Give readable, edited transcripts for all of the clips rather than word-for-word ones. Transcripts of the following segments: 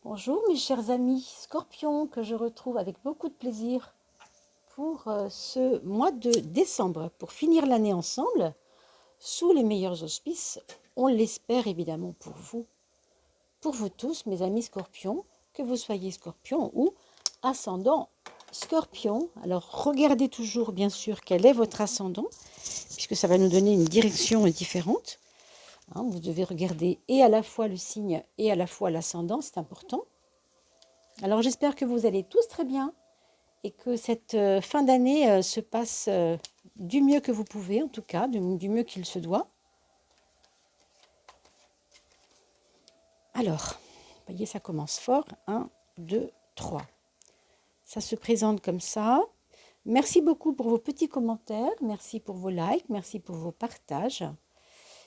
Bonjour mes chers amis Scorpions que je retrouve avec beaucoup de plaisir pour ce mois de décembre, pour finir l'année ensemble, sous les meilleurs auspices, on l'espère évidemment pour vous tous mes amis Scorpions, que vous soyez Scorpion ou ascendant Scorpion. Alors regardez toujours bien sûr quel est votre ascendant, puisque ça va nous donner une direction différente. Vous devez regarder et à la fois le signe et à la fois l'ascendant, c'est important. Alors j'espère que vous allez tous très bien et que cette fin d'année se passe du mieux que vous pouvez, en tout cas, du mieux qu'il se doit. Alors, vous voyez, ça commence fort. 1, 2, 3. Ça se présente comme ça. Merci beaucoup pour vos petits commentaires, merci pour vos likes, merci pour vos partages.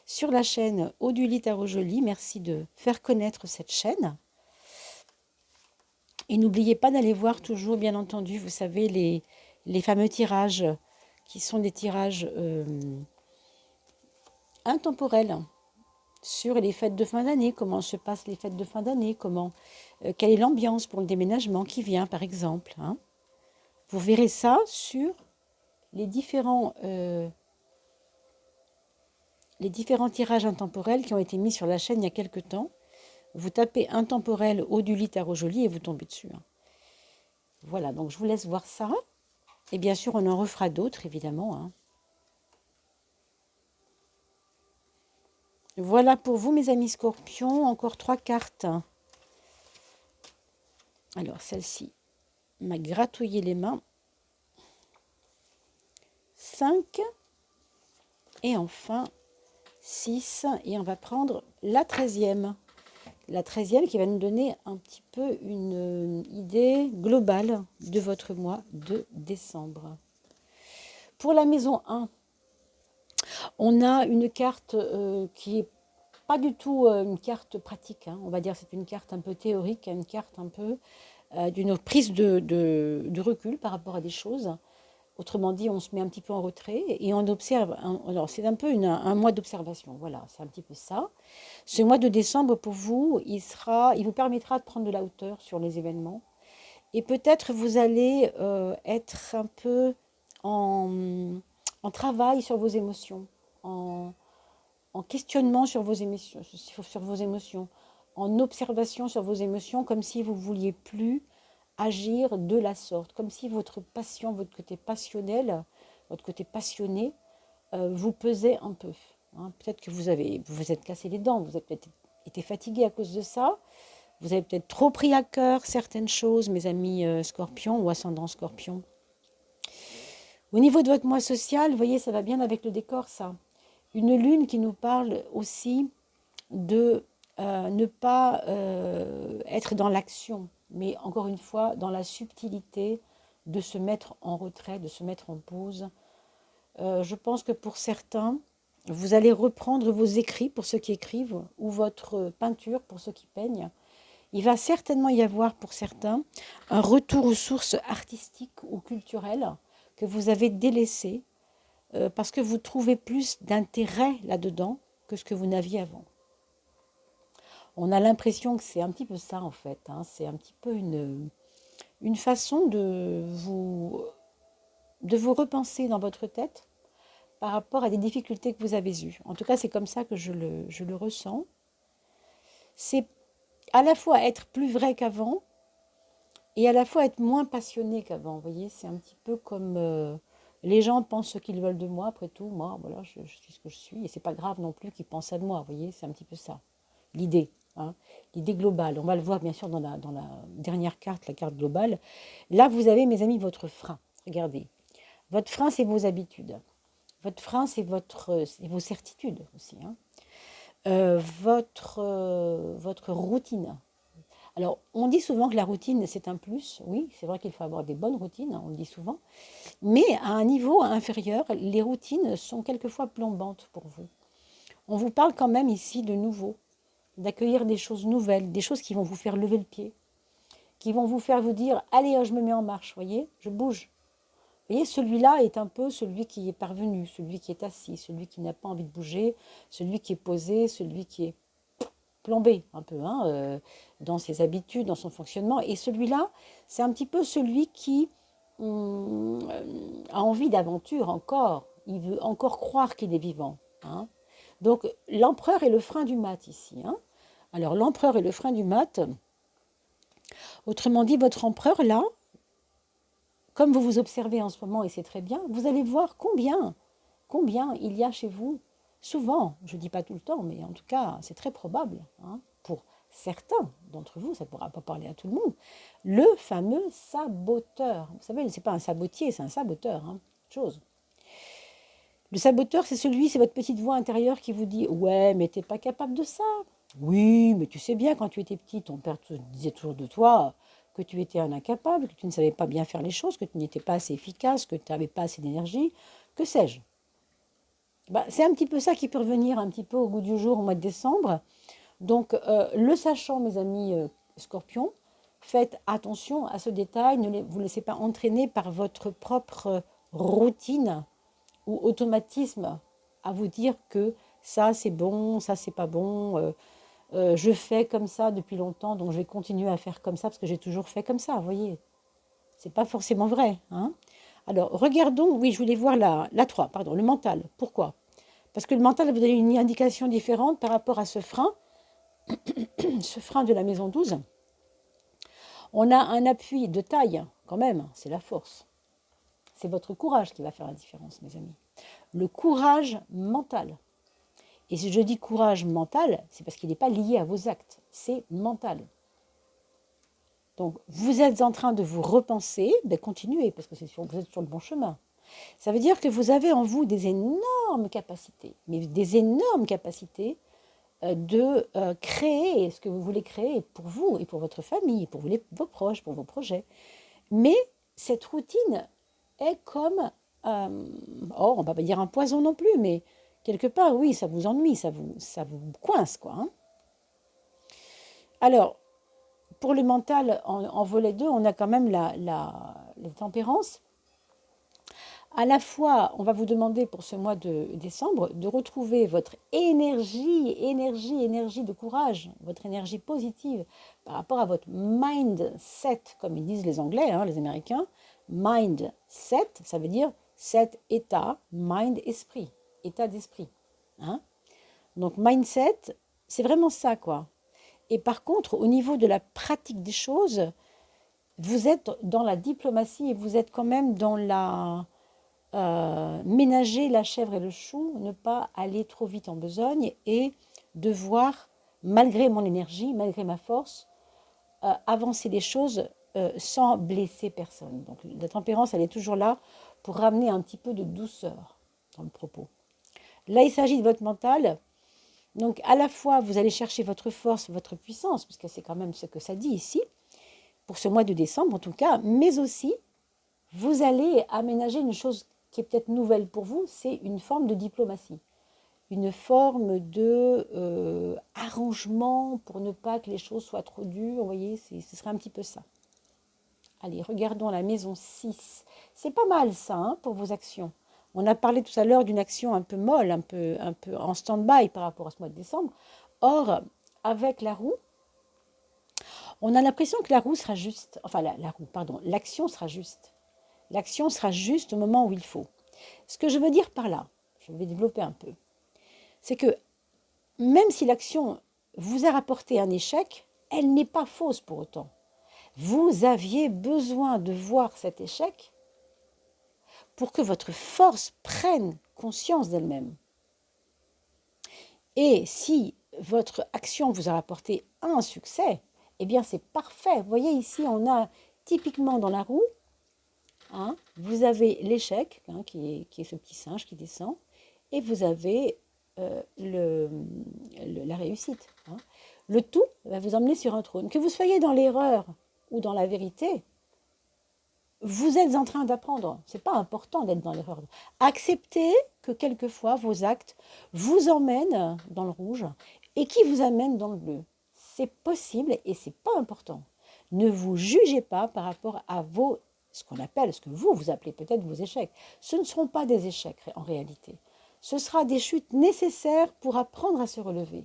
Sur la chaîne Oduli Tarot Jolie, merci de faire connaître cette chaîne. Et n'oubliez pas d'aller voir toujours, bien entendu, vous savez, les fameux tirages qui sont des tirages intemporels sur les fêtes de fin d'année, comment se passent les fêtes de fin d'année, quelle est l'ambiance pour le déménagement qui vient, par exemple. Vous verrez ça sur les différents tirages intemporels qui ont été mis sur la chaîne il y a quelque temps. Vous tapez intemporel Oduli Tarot Jolie et vous tombez dessus. Voilà, donc je vous laisse voir ça. Et bien sûr, on en refera d'autres, évidemment. Voilà pour vous, mes amis Scorpions. Encore 3 cartes. Alors, celle-ci m'a gratouillé les mains. 5. Et enfin, 6. Et on va prendre la 13e. La 13e qui va nous donner un petit peu une idée globale de votre mois de décembre. Pour la maison 1, on a une carte qui n'est pas du tout une carte pratique. On va dire c'est une carte un peu théorique, une carte un peu d'une prise de recul par rapport à des choses. Autrement dit, on se met un petit peu en retrait et on observe. Alors, c'est un peu un mois d'observation. Voilà, c'est un petit peu ça. Ce mois de décembre, pour vous, il vous permettra de prendre de la hauteur sur les événements. Et peut-être vous allez être un peu en travail sur vos émotions, en questionnement sur vos émotions, en observation sur vos émotions, comme si vous ne vouliez plus agir de la sorte, comme si votre passion, votre côté passionnel, votre côté passionné, vous pesait un peu. Peut-être que vous vous êtes cassé les dents, vous avez peut-être été fatigué à cause de ça, vous avez peut-être trop pris à cœur certaines choses, mes amis Scorpions ou ascendants Scorpions. Au niveau de votre mois social, vous voyez, ça va bien avec le décor, ça. Une lune qui nous parle aussi de ne pas être dans l'action, mais encore une fois, dans la subtilité de se mettre en retrait, de se mettre en pause. Je pense que pour certains, vous allez reprendre vos écrits pour ceux qui écrivent, ou votre peinture pour ceux qui peignent. Il va certainement y avoir pour certains un retour aux sources artistiques ou culturelles que vous avez délaissées parce que vous trouvez plus d'intérêt là-dedans que ce que vous n'aviez avant. On a l'impression que c'est un petit peu ça en fait. C'est un petit peu une façon de vous repenser dans votre tête par rapport à des difficultés que vous avez eues. En tout cas, c'est comme ça que je le ressens. C'est à la fois être plus vrai qu'avant et à la fois être moins passionné qu'avant. Vous voyez, c'est un petit peu comme les gens pensent ce qu'ils veulent de moi. Après tout, moi, voilà, je suis ce que je suis et c'est pas grave non plus qu'ils pensent à de moi. Vous voyez, c'est un petit peu ça, l'idée. L'idée globale. On va le voir bien sûr dans la dernière carte, la carte globale. Là, vous avez, mes amis, votre frein. Regardez. Votre frein, c'est vos habitudes. Votre frein, c'est vos certitudes aussi. Votre routine. Alors, on dit souvent que la routine, c'est un plus. Oui, c'est vrai qu'il faut avoir des bonnes routines, on le dit souvent. Mais à un niveau inférieur, les routines sont quelquefois plombantes pour vous. On vous parle quand même ici de nouveau, d'accueillir des choses nouvelles, des choses qui vont vous faire lever le pied, qui vont vous faire vous dire « Allez, je me mets en marche, voyez, je bouge ». Vous voyez, celui-là est un peu celui qui est parvenu, celui qui est assis, celui qui n'a pas envie de bouger, celui qui est posé, celui qui est plombé un peu hein, dans ses habitudes, dans son fonctionnement. Et celui-là, c'est un petit peu celui qui a envie d'aventure encore. Il veut encore croire qu'il est vivant. Hein. Donc l'empereur est le frein du mat ici. Hein. Alors l'empereur est le frein du mat. Autrement dit, votre empereur là, comme vous vous observez en ce moment, et c'est très bien, vous allez voir combien il y a chez vous, souvent, je ne dis pas tout le temps, mais en tout cas, c'est très probable, hein, pour certains d'entre vous, ça ne pourra pas parler à tout le monde, le fameux saboteur. Vous savez, ce n'est pas un sabotier, c'est un saboteur, hein, chose. Le saboteur, c'est votre petite voix intérieure qui vous dit « Ouais, mais tu n'es pas capable de ça. Oui, mais tu sais bien, quand tu étais petit, ton père te disait toujours de toi que tu étais un incapable, que tu ne savais pas bien faire les choses, que tu n'étais pas assez efficace, que tu n'avais pas assez d'énergie, que sais-je. » C'est un petit peu ça qui peut revenir un petit peu au goût du jour au mois de décembre. Donc, le sachant, mes amis scorpions, faites attention à ce détail, ne vous laissez pas entraîner par votre propre routine ou automatisme à vous dire que ça c'est bon, ça c'est pas bon, je fais comme ça depuis longtemps, donc je vais continuer à faire comme ça parce que j'ai toujours fait comme ça, vous voyez. C'est pas forcément vrai. Hein. Alors, regardons, oui, je voulais voir la 3, pardon, le mental. Pourquoi? Parce que le mental va vous donner une indication différente par rapport à ce frein de la maison 12. On a un appui de taille, quand même, c'est la force. C'est votre courage qui va faire la différence, mes amis. Le courage mental. Et si je dis courage mental, c'est parce qu'il n'est pas lié à vos actes, c'est mental. Donc, vous êtes en train de vous repenser, continuez, parce que vous êtes sur le bon chemin. Ça veut dire que vous avez en vous des énormes capacités, mais des énormes capacités de créer ce que vous voulez créer pour vous et pour votre famille, pour vos proches, pour vos projets. Mais cette routine est comme, on ne va pas dire un poison non plus, mais quelque part, oui, ça vous ennuie, ça vous coince, quoi. Hein. Alors, pour le mental, en volet 2, on a quand même la tempérance. À la fois, on va vous demander pour ce mois de décembre de retrouver votre énergie de courage, votre énergie positive par rapport à votre mindset, comme ils disent les Anglais, hein, les Américains. Mindset, ça veut dire cet état, mind, esprit, état d'esprit. Hein. Donc mindset, c'est vraiment ça, quoi. Et par contre, au niveau de la pratique des choses, vous êtes dans la diplomatie et vous êtes quand même dans la... ménager la chèvre et le chou, ne pas aller trop vite en besogne et devoir, malgré mon énergie, malgré ma force, avancer les choses sans blesser personne. Donc la tempérance, elle est toujours là pour ramener un petit peu de douceur dans le propos. Là, il s'agit de votre mental. Donc à la fois, vous allez chercher votre force, votre puissance, parce que c'est quand même ce que ça dit ici, pour ce mois de décembre en tout cas, mais aussi, vous allez aménager une chose qui est peut-être nouvelle pour vous, c'est une forme de diplomatie, une forme de arrangement pour ne pas que les choses soient trop dures, vous voyez, ce serait un petit peu ça. Allez, regardons la maison 6. C'est pas mal ça hein, pour vos actions. On a parlé tout à l'heure d'une action un peu molle, un peu en stand-by par rapport à ce mois de décembre. Or, avec la roue, on a l'impression que la roue sera juste, enfin l'action sera juste. L'action sera juste au moment où il faut. Ce que je veux dire par là, je vais développer un peu, c'est que même si l'action vous a rapporté un échec, elle n'est pas fausse pour autant. Vous aviez besoin de voir cet échec pour que votre force prenne conscience d'elle-même. Et si votre action vous a rapporté un succès, eh bien c'est parfait. Vous voyez ici, on a typiquement dans la roue, hein, vous avez l'échec, hein, qui est ce petit singe qui descend, et vous avez la réussite. Hein. Le tout va vous emmener sur un trône. Que vous soyez dans l'erreur ou dans la vérité, vous êtes en train d'apprendre. Ce n'est pas important d'être dans l'erreur. Acceptez que quelquefois vos actes vous emmènent dans le rouge et qui vous amènent dans le bleu. C'est possible et ce n'est pas important. Ne vous jugez pas par rapport à ce qu'on appelle, ce que vous appelez peut-être vos échecs. Ce ne seront pas des échecs en réalité. Ce sera des chutes nécessaires pour apprendre à se relever.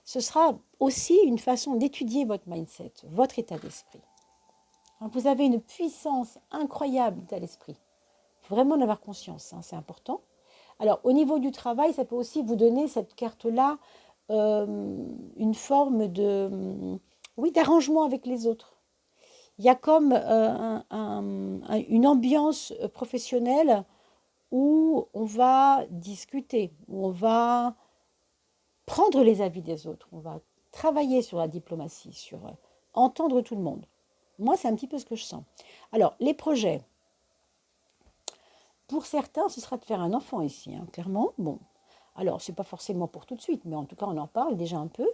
ce sera aussi une façon d'étudier votre mindset, votre état d'esprit. Vous avez une puissance incroyable d'état d'esprit. Il faut vraiment en avoir conscience, hein, c'est important. Alors, au niveau du travail, ça peut aussi vous donner cette carte-là, une forme de, oui, d'arrangement avec les autres. Il y a comme une ambiance professionnelle où on va discuter, où on va prendre les avis des autres, on va travailler sur la diplomatie, sur entendre tout le monde. Moi, c'est un petit peu ce que je sens. Alors, les projets. Pour certains, ce sera de faire un enfant ici, hein, clairement. Bon, alors, ce n'est pas forcément pour tout de suite, mais en tout cas, on en parle déjà un peu.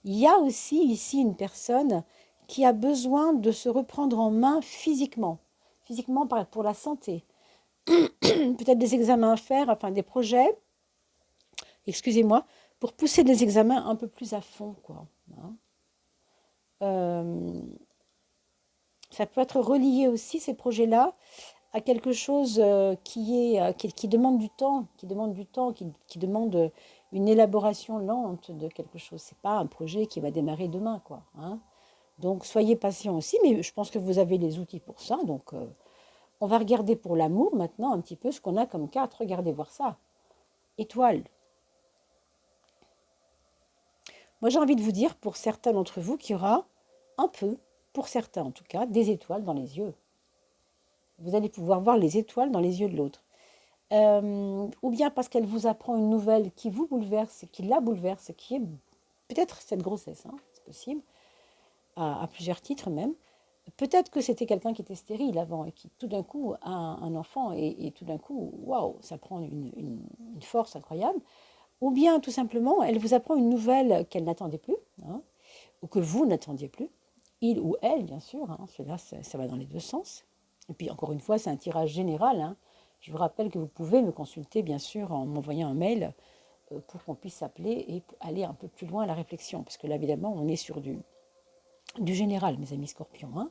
Il y a aussi ici une personne qui a besoin de se reprendre en main physiquement. Physiquement, pour la santé. Peut-être des examens à faire, enfin des projets, excusez-moi, pour pousser les examens un peu plus à fond, quoi. Hein. Ça peut être relié aussi, ces projets-là, à quelque chose qui demande du temps, qui demande une élaboration lente de quelque chose. C'est pas un projet qui va démarrer demain, quoi. Hein. Donc soyez patient aussi, mais je pense que vous avez les outils pour ça. Donc on va regarder pour l'amour maintenant un petit peu ce qu'on a comme carte. Regardez voir ça. Étoile. Moi j'ai envie de vous dire pour certains d'entre vous qu'il y aura un peu, pour certains en tout cas, des étoiles dans les yeux. Vous allez pouvoir voir les étoiles dans les yeux de l'autre. Ou bien parce qu'elle vous apprend une nouvelle qui vous bouleverse, qui la bouleverse, qui est peut-être cette grossesse, hein, c'est possible, à plusieurs titres même. Peut-être que c'était quelqu'un qui était stérile avant et qui tout d'un coup a un enfant et tout d'un coup, waouh, ça prend une force incroyable. Ou bien tout simplement, elle vous apprend une nouvelle qu'elle n'attendait plus, hein, ou que vous n'attendiez plus. Il ou elle, bien sûr, hein, cela, ça va dans les deux sens. Et puis encore une fois, c'est un tirage général. Hein. Je vous rappelle que vous pouvez me consulter, bien sûr, en m'envoyant un mail pour qu'on puisse s'appeler et aller un peu plus loin à la réflexion. Parce que là, évidemment, on est sur du général, mes amis scorpions. Hein.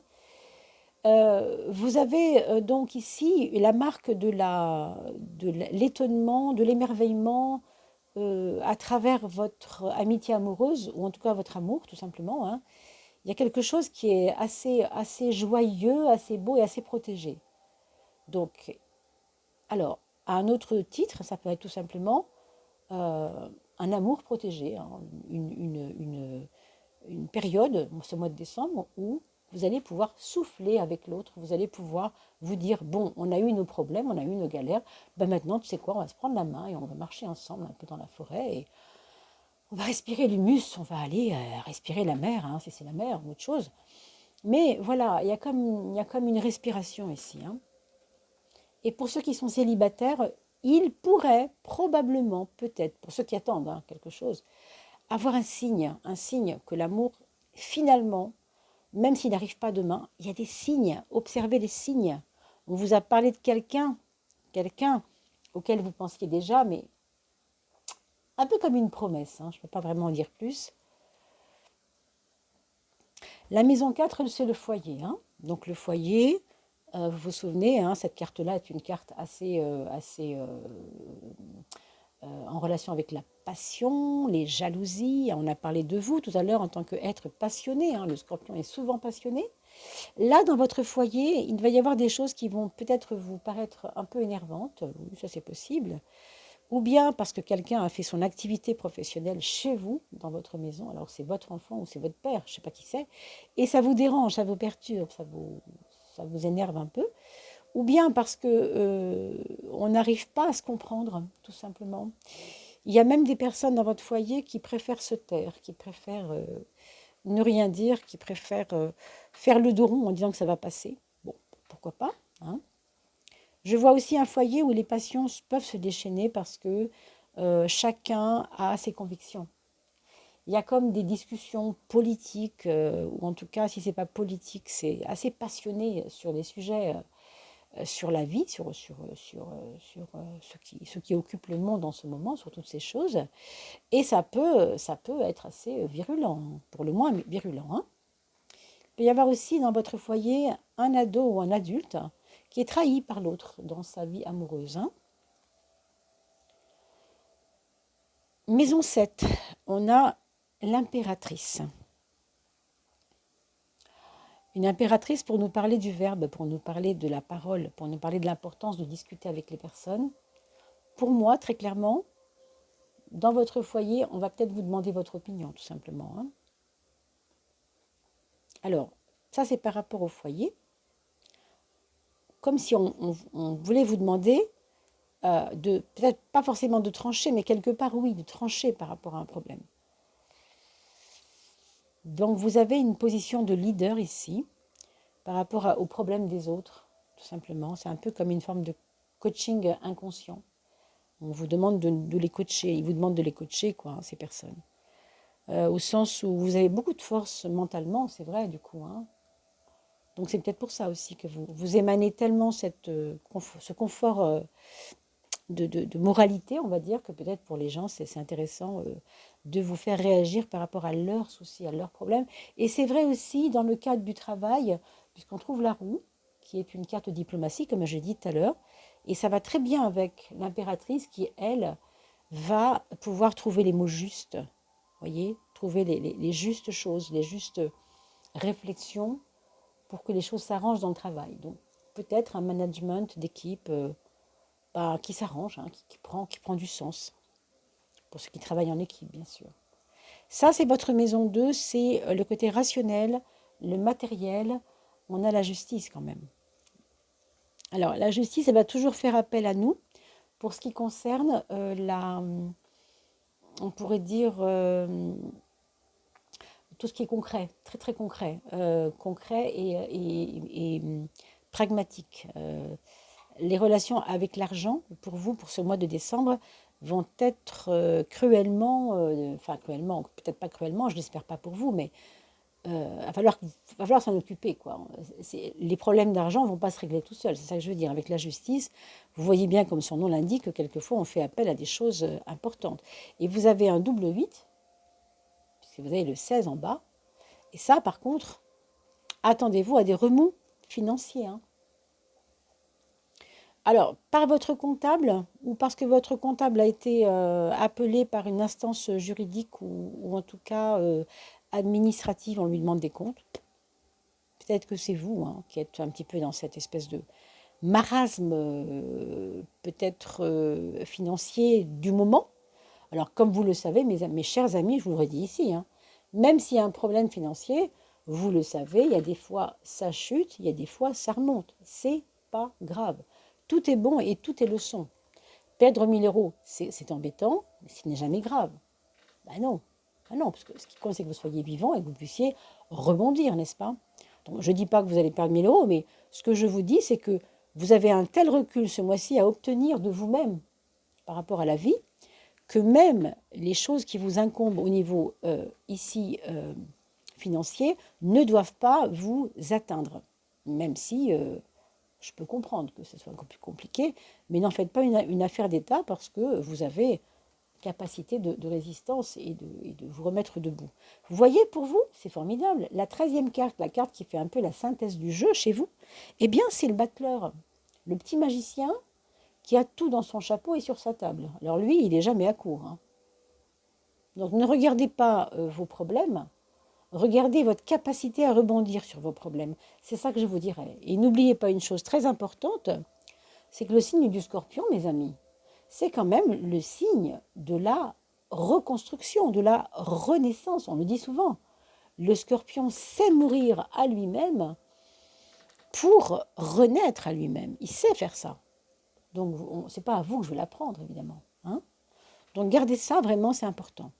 Vous avez donc ici la marque de l'étonnement, de l'émerveillement à travers votre amitié amoureuse, ou en tout cas votre amour, tout simplement. Hein. Il y a quelque chose qui est assez joyeux, assez beau et assez protégé. Donc, alors, à un autre titre, ça peut être tout simplement un amour protégé, hein, une période, ce mois de décembre, où vous allez pouvoir souffler avec l'autre, vous allez pouvoir vous dire, bon, on a eu nos problèmes, on a eu nos galères, ben maintenant, tu sais quoi, on va se prendre la main et on va marcher ensemble un peu dans la forêt et on va respirer l'humus, on va aller respirer la mer, hein, si c'est la mer ou autre chose. Mais voilà, il y a comme une respiration ici. Hein. Et pour ceux qui sont célibataires, ils pourraient probablement, peut-être, pour ceux qui attendent hein, quelque chose, avoir un signe que l'amour, finalement, même s'il n'arrive pas demain, il y a des signes, observez les signes. On vous a parlé de quelqu'un auquel vous pensiez déjà, mais un peu comme une promesse, hein, je ne peux pas vraiment en dire plus. La maison 4, c'est le foyer. Hein. Donc le foyer, vous vous souvenez, hein, cette carte-là est une carte assez en relation avec la passion, les jalousies. On a parlé de vous tout à l'heure en tant qu'être passionné. Hein, le scorpion est souvent passionné. Là, dans votre foyer, il va y avoir des choses qui vont peut-être vous paraître un peu énervantes. Oui, ça c'est possible. Ou bien parce que quelqu'un a fait son activité professionnelle chez vous, dans votre maison, alors c'est votre enfant ou c'est votre père, je ne sais pas qui c'est, et ça vous dérange, ça vous perturbe, ça vous énerve un peu. Ou bien parce que on n'arrive pas à se comprendre, tout simplement. Il y a même des personnes dans votre foyer qui préfèrent se taire, qui préfèrent ne rien dire, qui préfèrent faire le dos rond en disant que ça va passer. Bon, pourquoi pas, hein. Je vois aussi un foyer où les passions peuvent se déchaîner parce que chacun a ses convictions. Il y a comme des discussions politiques, ou en tout cas, si ce n'est pas politique, c'est assez passionné sur des sujets, sur la vie, sur ce qui occupe le monde en ce moment, sur toutes ces choses. Et ça peut être assez virulent, pour le moins virulent. Hein. Il peut y avoir aussi dans votre foyer un ado ou un adulte qui est trahi par l'autre dans sa vie amoureuse. Hein. Maison 7, on a l'impératrice. Une impératrice pour nous parler du verbe, pour nous parler de la parole, pour nous parler de l'importance de discuter avec les personnes. Pour moi, très clairement, dans votre foyer, on va peut-être vous demander votre opinion, tout simplement. Hein. Alors, ça c'est par rapport au foyer. Comme si on voulait vous demander de, peut-être pas forcément de trancher, mais quelque part, oui, de trancher par rapport à un problème. Donc, vous avez une position de leader ici, par rapport aux problèmes des autres, tout simplement. C'est un peu comme une forme de coaching inconscient. On vous demande de les coacher, ils vous demandent de les coacher, quoi, ces personnes. Au sens où vous avez beaucoup de force mentalement, c'est vrai, du coup. Hein. Donc, c'est peut-être pour ça aussi que vous émanez tellement ce confort de moralité, on va dire, que peut-être pour les gens, c'est intéressant de vous faire réagir par rapport à leurs soucis, à leurs problèmes. Et c'est vrai aussi dans le cadre du travail, puisqu'on trouve la roue, qui est une carte diplomatie, comme j'ai dit tout à l'heure, et ça va très bien avec l'impératrice qui, elle, va pouvoir trouver les mots justes, voyez, trouver les justes choses, les justes réflexions pour que les choses s'arrangent dans le travail. Donc peut-être un management d'équipe qui s'arrange, hein, qui prend du sens, pour ceux qui travaillent en équipe, bien sûr. Ça, c'est votre maison 2, c'est le côté rationnel, le matériel. On a la justice quand même. Alors, la justice, elle va toujours faire appel à nous pour ce qui concerne on pourrait dire, tout ce qui est concret, très très concret, concret et pragmatique. Les relations avec l'argent, pour vous, pour ce mois de décembre, vont être cruellement, enfin cruellement, peut-être pas cruellement, je l'espère pas pour vous, mais il va falloir s'en occuper, quoi. Les problèmes d'argent ne vont pas se régler tout seuls, c'est ça que je veux dire. Avec la justice, vous voyez bien, comme son nom l'indique, que quelquefois on fait appel à des choses importantes. Et vous avez un double 8, puisque vous avez le 16 en bas, et ça, par contre, attendez-vous à des remous financiers, hein. Alors, par votre comptable ou parce que votre comptable a été appelé par une instance juridique ou en tout cas administrative, on lui demande des comptes. Peut-être que c'est vous hein, qui êtes un petit peu dans cette espèce de marasme peut-être financier du moment. Alors, comme vous le savez, mes chers amis, je vous le redis ici, hein, même s'il y a un problème financier, vous le savez, il y a des fois ça chute, il y a des fois ça remonte. C'est pas grave. Tout est bon et tout est leçon. Perdre 1000 euros, c'est embêtant, mais ce n'est jamais grave. Ben non. Ben non, parce que ce qui compte, c'est que vous soyez vivant et que vous puissiez rebondir, n'est-ce pas? Donc, je ne dis pas que vous allez perdre 1000 euros, mais ce que je vous dis, c'est que vous avez un tel recul ce mois-ci à obtenir de vous-même par rapport à la vie, que même les choses qui vous incombent au niveau ici financier ne doivent pas vous atteindre. Même si je peux comprendre que ce soit un peu plus compliqué, mais n'en faites pas une affaire d'État parce que vous avez capacité de résistance et de vous remettre debout. Vous voyez, pour vous, c'est formidable. La 13e carte, la carte qui fait un peu la synthèse du jeu chez vous, eh bien, c'est le battleur, le petit magicien qui a tout dans son chapeau et sur sa table. Alors lui, il n'est jamais à court. Hein. Donc ne regardez pas vos problèmes, regardez votre capacité à rebondir sur vos problèmes. C'est ça que je vous dirais. Et n'oubliez pas une chose très importante, c'est que le signe du scorpion, mes amis, c'est quand même le signe de la reconstruction, de la renaissance. On le dit souvent. Le scorpion sait mourir à lui-même pour renaître à lui-même. Il sait faire ça. Donc, ce n'est pas à vous que je vais l'apprendre, évidemment. Hein. Donc, gardez ça, vraiment, c'est important.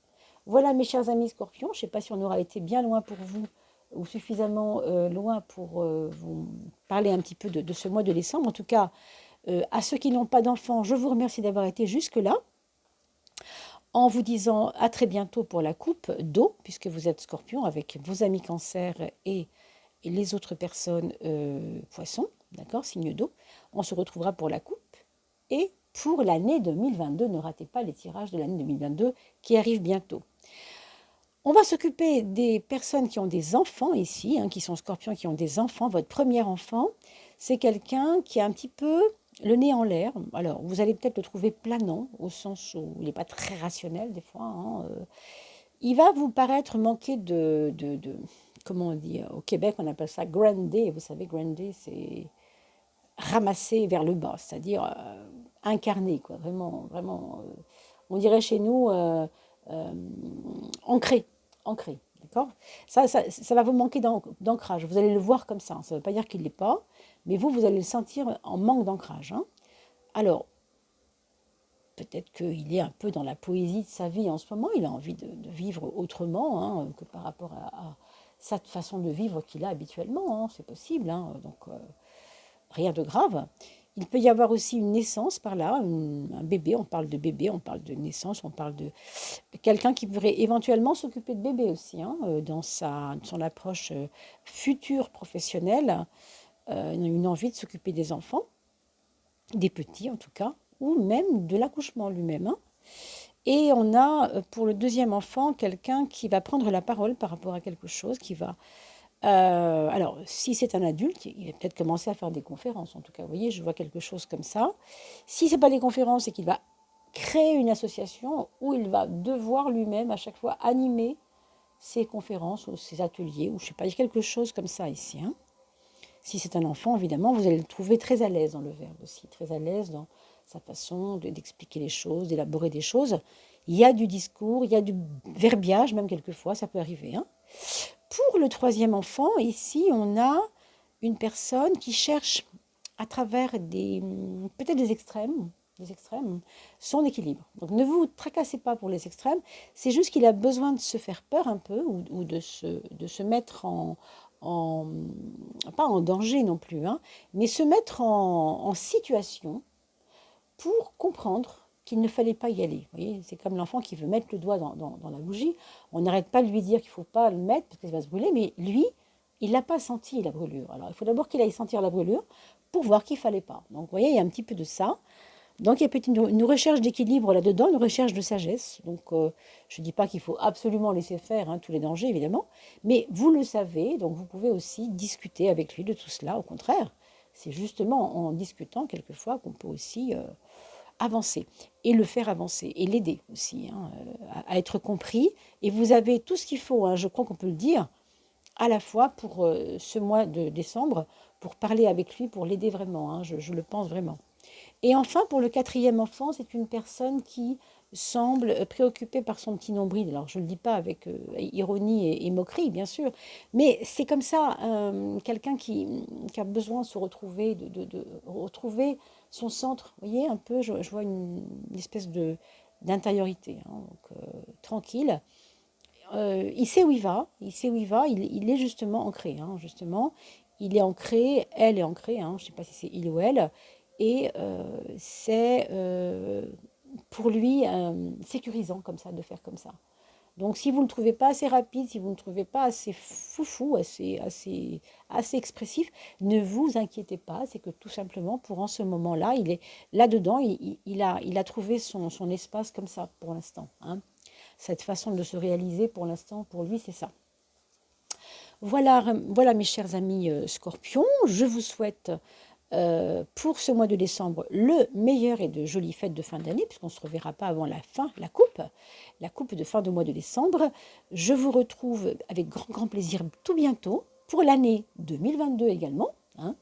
Voilà, mes chers amis scorpions. Je ne sais pas si on aura été bien loin pour vous ou suffisamment loin pour vous parler un petit peu de ce mois de décembre. En tout cas, à ceux qui n'ont pas d'enfants, je vous remercie d'avoir été jusque-là. En vous disant à très bientôt pour la coupe d'eau, puisque vous êtes scorpion avec vos amis cancer et les autres personnes poissons, d'accord, signe d'eau. On se retrouvera pour la coupe. Et pour l'année 2022, ne ratez pas les tirages de l'année 2022 qui arrivent bientôt. On va s'occuper des personnes qui ont des enfants ici, hein, qui sont scorpions, qui ont des enfants. Votre premier enfant, c'est quelqu'un qui a un petit peu le nez en l'air. Alors, vous allez peut-être le trouver planant, au sens où il n'est pas très rationnel des fois. Hein, il va vous paraître manquer comment on dit, au Québec, on appelle ça grander. Vous savez, grander, c'est ramasser vers le bas, c'est-à-dire incarner, quoi, vraiment, vraiment, on dirait chez nous, euh, ancré, ancré, d'accord? Ça va vous manquer d'ancrage, vous allez le voir comme ça ne veut pas dire qu'il ne l'est pas, mais vous allez le sentir en manque d'ancrage, hein. Alors, peut-être qu'il est un peu dans la poésie de sa vie en ce moment, il a envie de vivre autrement, hein, que par rapport à sa façon de vivre qu'il a habituellement, hein, c'est possible, hein, donc rien de grave. Il peut y avoir aussi une naissance par là, un bébé, on parle de naissance, on parle de quelqu'un qui pourrait éventuellement s'occuper de bébé aussi, hein, dans son approche future professionnelle, une envie de s'occuper des enfants, des petits en tout cas, ou même de l'accouchement lui-même, hein. Et on a pour le deuxième enfant quelqu'un qui va prendre la parole par rapport à quelque chose, qui va alors, si c'est un adulte, il va peut-être commencer à faire des conférences. En tout cas, vous voyez, je vois quelque chose comme ça. Si ce n'est pas des conférences, c'est qu'il va créer une association où il va devoir lui-même à chaque fois animer ses conférences ou ses ateliers, ou je ne sais pas, il y a quelque chose comme ça ici, hein. Si c'est un enfant, évidemment, vous allez le trouver très à l'aise dans le verbe aussi, très à l'aise dans sa façon d'expliquer les choses, d'élaborer des choses. Il y a du discours, il y a du verbiage, même quelquefois, ça peut arriver, hein. Pour le troisième enfant, ici, on a une personne qui cherche à travers peut-être des extrêmes, son équilibre. Donc ne vous tracassez pas pour les extrêmes, c'est juste qu'il a besoin de se faire peur un peu ou de se mettre pas en danger non plus, hein, mais se mettre en situation pour comprendre qu'il ne fallait pas y aller. Vous voyez, c'est comme l'enfant qui veut mettre le doigt dans la bougie. On n'arrête pas de lui dire qu'il ne faut pas le mettre parce qu'il va se brûler, mais lui, il n'a pas senti la brûlure. Alors, il faut d'abord qu'il aille sentir la brûlure pour voir qu'il ne fallait pas. Donc, vous voyez, il y a un petit peu de ça. Donc, il y a peut-être une recherche d'équilibre là-dedans, une recherche de sagesse. Donc, je ne dis pas qu'il faut absolument laisser faire, hein, tous les dangers, évidemment, mais vous le savez, donc vous pouvez aussi discuter avec lui de tout cela. Au contraire, c'est justement en discutant quelquefois qu'on peut aussi avancer et le faire avancer et l'aider aussi, hein, à être compris. Et vous avez tout ce qu'il faut, hein, je crois qu'on peut le dire, à la fois pour ce mois de décembre, pour parler avec lui, pour l'aider vraiment, hein, je le pense vraiment. Et enfin, pour le quatrième enfant, c'est une personne qui semble préoccupée par son petit nombril. Alors, je ne le dis pas avec ironie et moquerie, bien sûr, mais c'est comme ça, quelqu'un qui a besoin de se retrouver, de retrouver son centre. Vous voyez, un peu, je vois une espèce d'intériorité, hein, donc, tranquille. Il sait où il va, il est justement ancré, hein, justement. Il est ancré, elle est ancrée, hein, je ne sais pas si c'est il ou elle, et c'est pour lui sécurisant comme ça, de faire comme ça. Donc si vous ne le trouvez pas assez rapide, si vous ne le trouvez pas assez foufou, assez expressif, ne vous inquiétez pas, c'est que tout simplement, pour en ce moment-là, il est là-dedans, il a trouvé son espace comme ça pour l'instant, hein. Cette façon de se réaliser pour l'instant, pour lui, c'est ça. Voilà mes chers amis scorpions, je vous souhaite pour ce mois de décembre le meilleur et de jolies fêtes de fin d'année, puisqu'on ne se reverra pas avant la coupe de fin de mois de décembre. Je vous retrouve avec grand, grand plaisir tout bientôt pour l'année 2022 également, hein,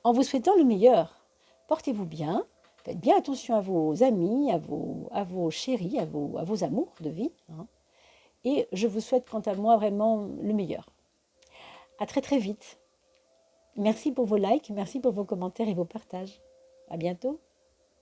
en vous souhaitant le meilleur. Portez-vous bien, faites bien attention à vos amis, à vos chéris, à vos amours de vie, hein, et je vous souhaite quant à moi vraiment le meilleur. À très très vite. Merci pour vos likes, merci pour vos commentaires et vos partages. À bientôt.